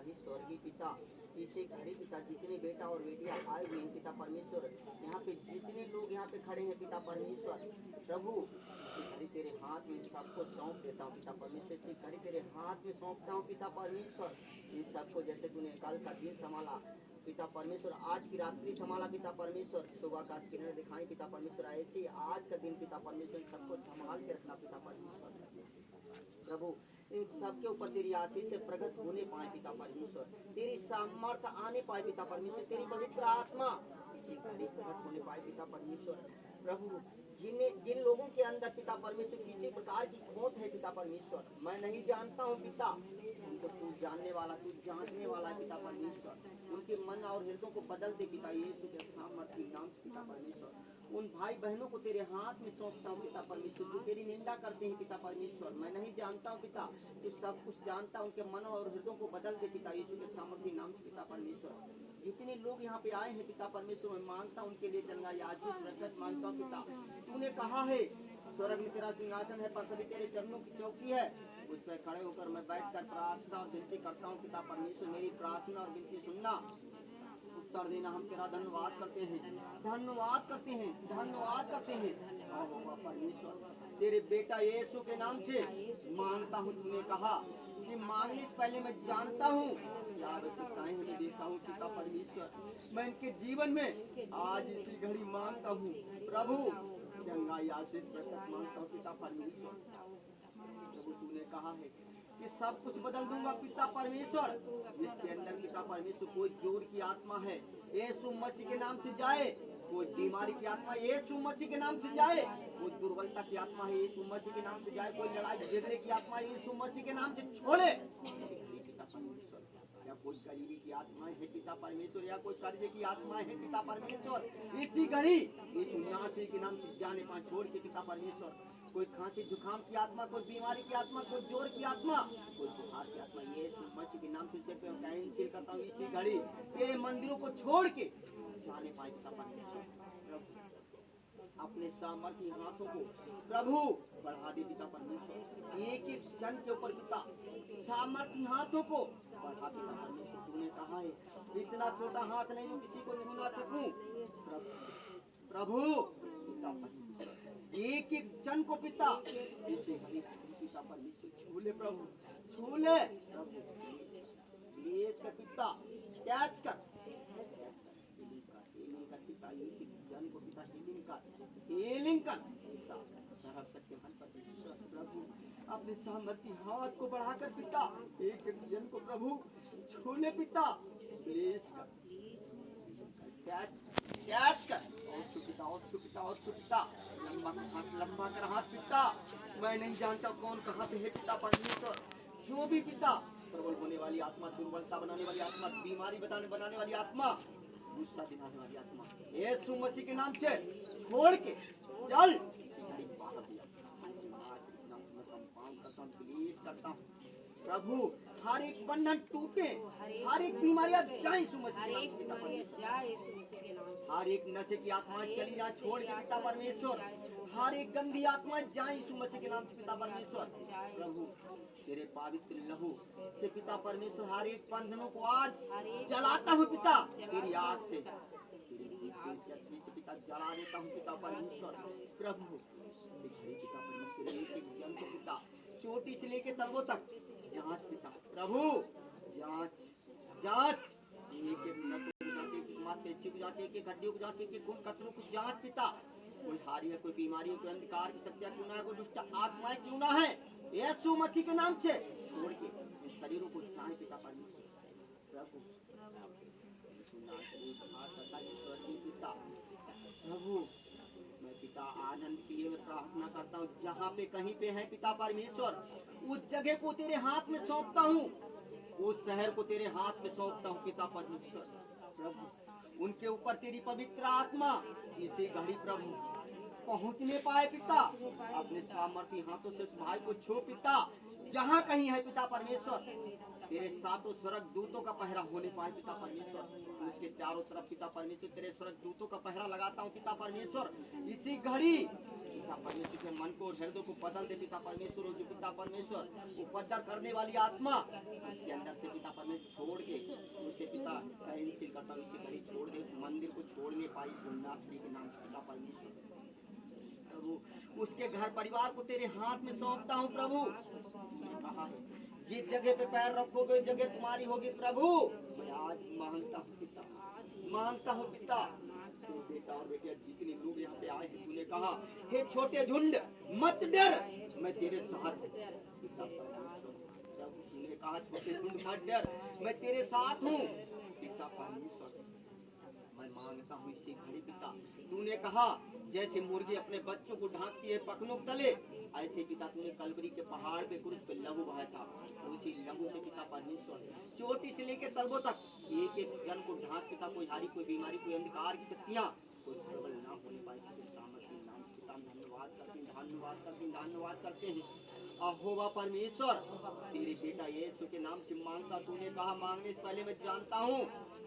बलशाली स्वर्गीय पिता, इसे घड़ी पिता जितने बेटा और बेटियां आए हुए हैं पिता परमेश्वर, यहाँ पे जितने लोग यहाँ पे खड़े हैं पिता परमेश्वर, प्रभु इसे घड़ी तेरे हाथ में सबको सौंप देता हूँ पिता परमेश्वर, इसे घड़ी तेरे हाथ में सौंपता हूँ पिता परमेश्वर। इन सबको जैसे तूने कल का दिन संभाला पिता परमेश्वर, आज की रात्रि संभाला पिता परमेश्वर, सुबह का किरण दिखाई पिता परमेश्वर, ऐसे आज का दिन पिता परमेश्वर सबको संभाल के रखना पिता परमेश्वर। प्रभु इन सबके ऊपर तेरी आशीष से प्रकट होने पाए पिता परमेश्वर, तेरी सामर्थ आने पाए पिता परमेश्वर, तेरी पवित्र आत्मा इसी घड़ी प्रकट होने पाए पिता परमेश्वर। प्रभु जिन लोगों के अंदर पिता परमेश्वर किसी प्रकार की खोट है पिता परमेश्वर, मैं नहीं जानता हूँ पिता, उनको तू जानने वाला, तू जांचने वाला है पिता परमेश्वर, उनके मन और हृदय को बदल दे पिता यीशु के सामर्थ्य नाम से पिता परमेश्वर। उन भाई बहनों को तेरे हाथ में सौंपता हूँ पिता परमेश्वर, जो तेरी निंदा करते हैं पिता परमेश्वर, मैं नहीं जानता हूँ पिता, तू सब कुछ जानता, उनके मन और हृदय को बदल दे पिता यीशु के सामर्थ्य नाम से पिता परमेश्वर। जितने लोग यहाँ पे आए हैं पिता परमेश्वर, मैं मांगता हूँ उनके लिए चंगा आशीष बरकत मांगता हूँ पिता। तूने कहा है स्वर्ग में तेरा सिंहासन है, पृथ्वी तेरे चरणों की चौकी है, उस पर खड़े होकर मैं बैठकर प्रार्थना और विनती करता हूँ पिता परमेश्वर, मेरी प्रार्थना और विनती सुनना, उत्तर देना। हम तेरा धन्यवाद करते हैं, धन्यवाद करते हैं, धन्यवाद करते हैं परमेश्वर, तेरे बेटा यीशु के नाम से मांगता हूँ। तूने कहा कि मांगने से पहले मैं जानता हूँ क्या आवश्यकताएं हमें देता हूँ पिता परमेश्वर, मैं इनके जीवन में आज इसी घड़ी मांगता हूँ प्रभु, गंगा आशीष प्रकट मांगता हूँ पिता परमेश्वर। प्रभु तूने कहा है कि सब कुछ बदल दूंगा पिता परमेश्वर, जिसके अंदर पिता परमेश्वर कोई जोर की आत्मा है यीशु मसीह के नाम से जाए, कोई बीमारी की आत्मा यीशु मसीह के नाम से जाए, कोई दुर्बलता की आत्मा है यीशु मसीह के नाम से जाए, कोई लड़ाई झगड़े की आत्मा यीशु मसीह के नाम से छोड़े पिता परमेश्वर। या कोई गरीबी की आत्माएं है पिता परमेश्वर, या कोई कर्जे की आत्माएं है पिता परमेश्वर, इसी घड़ी यीशु मसीह के नाम से जाने पाए छोड़ के पिता परमेश्वर। कोई खांसी जुकाम की आत्मा, कोई बीमारी की आत्मा, कोई जोर की आत्मा, कोई बुखार की आत्मा, ये मसीह के नाम से कैंसिल करता हूँ इसी घड़ी, तेरे मंदिरों को छोड़ के जाने पाए पिता परमेश्वर। अपने सामर्थ्य हाथों को प्रभु बढ़ा दे पिता परमेश्वर, एक एक जन के ऊपर पिता सामर्थ्य हाथों को बढ़ा पिता परमेश्वर। तूने कहा है इतना छोटा हाथ नहीं जो किसी को छू ना सकूं प्रभु पिता परमेश्वर, एक एक जन को पिता इसे पिता परमेश्वर छू ले प्रभु, छू ले प्रभु, प्लीज कर पिता, कैच कर पिता, एक जन को पिता हीलिंग कर पिता, सर्व शक्तिमान परमेश्वर प्रभु अपने सामर्थ्य हाथ को बढ़ाकर पिता एक एक जन को प्रभु छू ले पिता, प्लीज कर कैच कर और पिता और पिता और पिता, लंबा कर हाथ पिता, मैं नहीं जानता कौन कहाँ पे है पिता परमेश्वर, जो भी पिता प्रबल होने वाली आत्मा, दुर्बलता बनाने वाली आत्मा, बीमारी बनाने वाली आत्मा, गुस्सा दिलाने वाली आत्मा, यीशु मसीह के नाम से छोड़ के चल करता हूँ प्रभु, हर एक बंधन टूटे, हर एक बीमारियां जाए यीशु मसीह के नाम से, हर एक नशे की आत्मा चली जाए छोड़ के पिता परमेश्वर, हर एक गंदी आत्मा जाए यीशु मसीह के नाम से पिता परमेश्वर। प्रभु तेरे पवित्र लहू से पिता परमेश्वर हर एक बंधनों को आज जलाता हूँ पिता, तेरी आग से पिता जला देता हूँ पिता परमेश्वर। प्रभु पिता परमेश्वर एक एक जन को पिता चोटी से लेके तलवों तक जांच पिता प्रभु, जांच जांच एक एक मांसपेशी को जांच, एक एक हड्डियों को जांच, एक एक खून कतरों को जांच पिता, कोई हारी है, कोई बीमारी है, कोई अंधकार की शक्तियां क्यों ना है, कोई दुष्ट आत्माएं क्यों ना है, यीशु मसीह के नाम से छोड़ के इन शरीरों को जांच पिता परमेश्वर। प्रभु पिता प्रभु मैं पिता आनंद के लिए मैं प्रार्थना करता हूँ, जहाँ पे कहीं पे है पिता परमेश्वर, उस जगह को तेरे हाथ में सौंपता हूँ, उस शहर को तेरे हाथ में सौंपता हूँ पिता परमेश्वर। प्रभु उनके ऊपर तेरी पवित्र आत्मा इसी घड़ी प्रभु पहुँचने पाए पिता, अपने सामर्थ्य हाथों से उस भाई को छू पिता, जहाँ कहीं है पिता परमेश्वर, तेरे सातों स्वर्ग दूतों का पहरा होने पाए पिता परमेश्वर, उसके चारों तरफ पिता परमेश्वर तेरे स्वर्ग दूतों का पहरा लगाता हूँ पिता परमेश्वर, इसी घड़ी पिता परमेश्वर के मन को और हृदय को बदल दे पिता परमेश्वर। और जो पिता परमेश्वर उपद्रव करने वाली आत्मा उसके अंदर से पिता परमेश्वर छोड़ के उसे पिता कैंसिल करता हूँ, इसे कहीं छोड़ दे, उस मंदिर को छोड़ने पाई सुन्नासरी के नाम से पिता परमेश्वर। प्रभु उसके घर परिवार को तेरे हाथ में सौंपता हूँ प्रभु। कहा है जिस जगह पे पैर रखोगे उस जगह तुम्हारी होगी प्रभु। मैं आज मांगता हूँ पिता, मांगता हूँ पिता, तो बेटा और बेटिया जितने लोग यहाँ पे आए हैं, तूने कहा हे छोटे झुंड मत डर, मैं तेरे साथ हूँ पिता परमेश्वर। प्रभु तूने कहा छोटे झुंड मत डर, मैं तेरे साथ हूँ पिता परमेश्वर। मैं मांगता हूँ इसी घड़ी पिता, तूने कहा जैसे मुर्गी अपने बच्चों को ढांकती है पखनों के तले, ऐसे पिता तूने कलवरी के पहाड़ पे क्रूस पे लहू बहाया था। उसी लहू से पिता परमेश्वर चोटी से लेकर तलबों तक एक एक जन को ढांक पिता, कोई हारी कोई बीमारी कोई अंधकार की शक्तियाँ कोई प्रबल ना होने पाए। सामर्थ्य नाम पिता धन्यवाद करते हैं, धन्यवाद करते हैं, धन्यवाद करते हैं। अहोवा परमेश्वर तेरे बेटा यीशु के नाम से मांगता, तूने कहा मांगने से पहले मैं जानता हूँ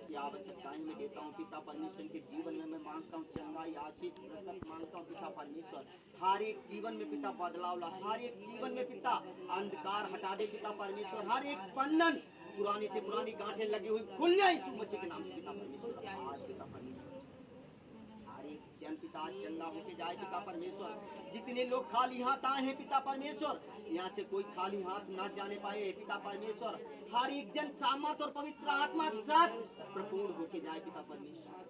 कि आवश्यकताएं मैं देता हूँ पिता परमेश्वर के जीवन में। मैं मांगता हूँ चंगाई आशीष बरकत मांगता हूँ पिता परमेश्वर। हर एक जीवन में पिता बदलाव ला, हर एक जीवन में पिता अंधकार हटा दे पिता परमेश्वर। हर एक बंधन पुरानी से पुरानी गांठें लगी हुई खुल जाए यीशु मसीह के नाम से पिता परमेश्वर। आज पिता परमेश्वर हर एक जन पिता आज चंगा होके जाए पिता परमेश्वर। जितने लोग खाली हाथ आए हैं पिता परमेश्वर, यहाँ से कोई खाली हाथ ना जाने पाए पिता परमेश्वर। हर एक जन सामर्थ और पवित्र आत्मा के साथ प्रपूर्ण होके जाए पिता परमेश्वर।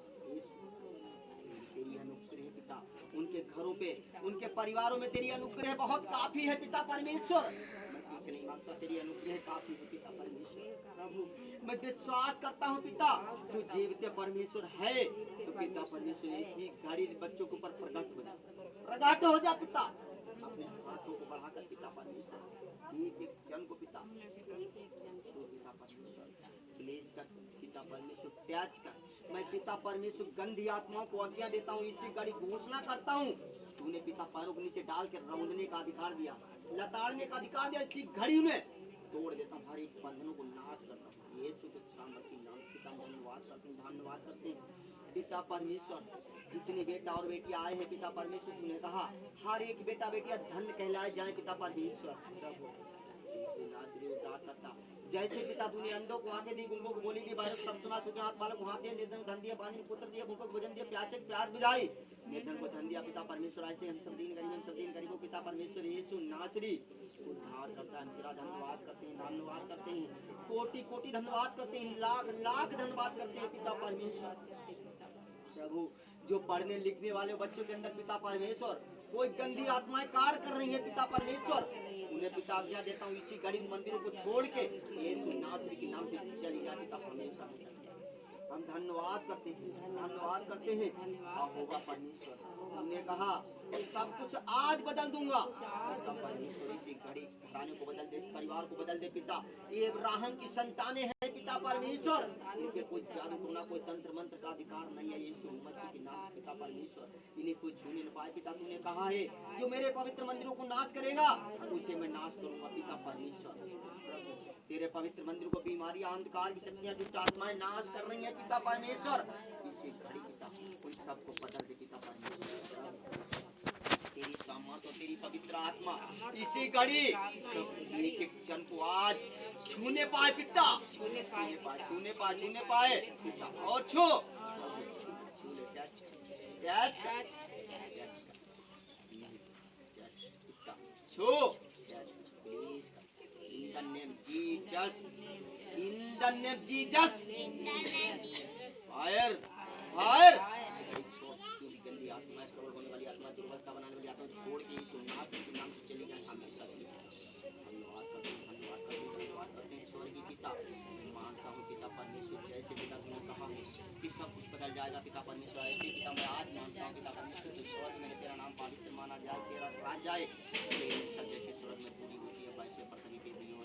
तेरी अनुग्रह पिता उनके घरों पे उनके परिवारों में तेरी अनुग्रह बहुत काफी है पिता परमेश्वर। मैं कुछ नहीं मांगता, तेरी अनुग्रह काफी है पिता परमेश्वर। प्रभु मैं विश्वास करता हूँ पिता तू जीवित परमेश्वर है, तो पिता परमेश्वर एक ही घड़ी बच्चों के ऊपर प्रकट हो जा, प्रकट हो जा पिता। अपने हाथों को बढ़ाकर पिता परमेश्वर एक एक जन को पिता पिता परमेश्वर क्लेश कर पिता परमेश्वर त्याग कर। मैं पिता परमेश्वर गंदी आत्माओं को आज्ञा देता हूँ, इसी घड़ी घोषणा करता हूँ तूने पिता पैरों के नीचे डाल के रौंदने का अधिकार दिया, लताड़ने का अधिकार दिया, इसी घड़ी में तोड़ देता हूँ, हर एक बंधनों को नाश करता हूँ यीशु के सामर्थ्य नाम पिता धन्यवाद करते हैं, धन्यवाद करते हैं पिता परमेश्वर। जितने बेटा और बेटियां आए हैं पिता परमेश्वर, तूने कहा हर एक बेटा बेटियां धन्य कहलाए जाए पिता परमेश्वर। प्रभु जैसे पिता तूने अंधों को आंखें दी, गुंगों को बोली दी, बाहर सब सुना, सूखे हाथ बालक को हाथ दिए, निर्धन धन दिया, बांझ पुत्र दिया, भूखों को भोजन दिया, प्यासे को प्यास बुझाई, निर्धन को धन दिया पिता परमेश्वर। ऐसे हम सब दीन गरीबों पिता परमेश्वर यीशु नासरी उद्धार करता है। तेरा धन्यवाद करते हैं, धन्यवाद करते हैं, कोटि कोटि धन्यवाद करते हैं, लाख लाख धन्यवाद करते हैं पिता परमेश्वर। प्रभु जो पढ़ने लिखने वाले बच्चों के अंदर पिता परमेश्वर कोई गंदी आत्माएं कार्य कर रही है पिता परमेश्वर, उन्हें पिता आज्ञा देता हूँ इसी घड़ी मंदिरों को छोड़ के यीशु नासरी के नाम से चली जा पिता परमेश्वर। हम धन्यवाद करते हैं, धन्यवाद करते हैं होगा परमेश्वर। हमने कहा कि सब कुछ आज बदल दूंगा, सब परमेश्वर इसी घड़ी घराने को बदल दे, इस परिवार को बदल दे पिता। ये अब्राहम की संतानें हैं पिता परमेश्वर, इनके कोई जादू टोना कोई तंत्र मंत्र का अधिकार नहीं है यीशु मसीह के नाम पिता परमेश्वर। इन्हें कोई छूने न पाए पिता। तूने कहा है जो मेरे पवित्र मंदिरों को नाश करेगा उसे मैं नाश करूंगा पिता परमेश्वर। तेरे पवित्र मंदिर को बीमारियां अंधकार की शक्तियां दुष्ट आत्माएं नाश कर रही हैं पिता परमेश्वर। इसी घड़ी पिता उन सबको बदल दे पिता परमेश्वर। तेरी सामर्थ और तेरी पवित्र आत्मा इसी घड़ी एक एक जन को आज छूने पाए पिता, छूने पाए, छूने पाए, छूने पाए पिता। और छू छू in the name Jesus, in the name Jesus, fire, fire। गंदी आत्मा प्रबल होने वाली आत्मा दुर्बलता बनाने वाली आत्मा छोड़ के यीशु नासरी के नाम से चली जाए हमेशा के लिए। धन्यवाद करते हैं, धन्यवाद करते हैं, धन्यवाद करते हैं स्वर्गीय पिता। मानता हूँ पिता परमेश्वर जैसे पिता तुमने कहा है कि सब कुछ बदल जाएगा पिता परमेश्वर, ऐसे पिता मैं आज मानता हूँ पिता परमेश्वर तो स्वर्ग में तेरा नाम पवित्र माना जाए, तेरा राज जाए, तेरी इच्छा जैसे स्वर्ग में पूरी होती है वैसे पृथ्वी पे भी हो।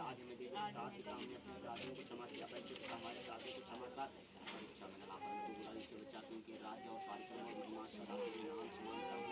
आज में दे पिता हमने अपने अपराधियों को क्षमा किया वैसे पिता हमारे अपराधों को क्षमा कर परीक्षा में लगा परंतु बुराई से बचाते हैं कि राज्य और कार्यक्रम और महिमा सदा के नाम से मानता हूँ।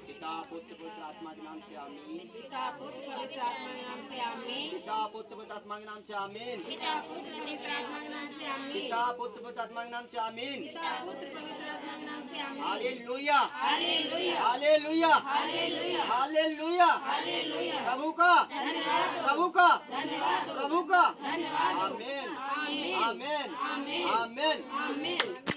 पिता पुत्र पवित्र आत्मा के नाम से आमीन। पिता पुत्र पवित्र आत्मा के नाम से आमीन। पिता पुत्र पवित्र आत्मा के नाम से आमीन। पिता पुत्र पवित्र आत्मा के नाम से आमीन। पिता पुत्र पवित्र आत्मा के नाम से आमीन। पिता पुत्र पवित्र आत्मा के नाम से आमीन। Hallelujah hallelujah hallelujah hallelujah hallelujah hallelujah प्रभु का धन्यवाद प्रभु का धन्यवाद प्रभु का धन्यवाद आमीन आमीन आमीन आमीन आमीन आमीन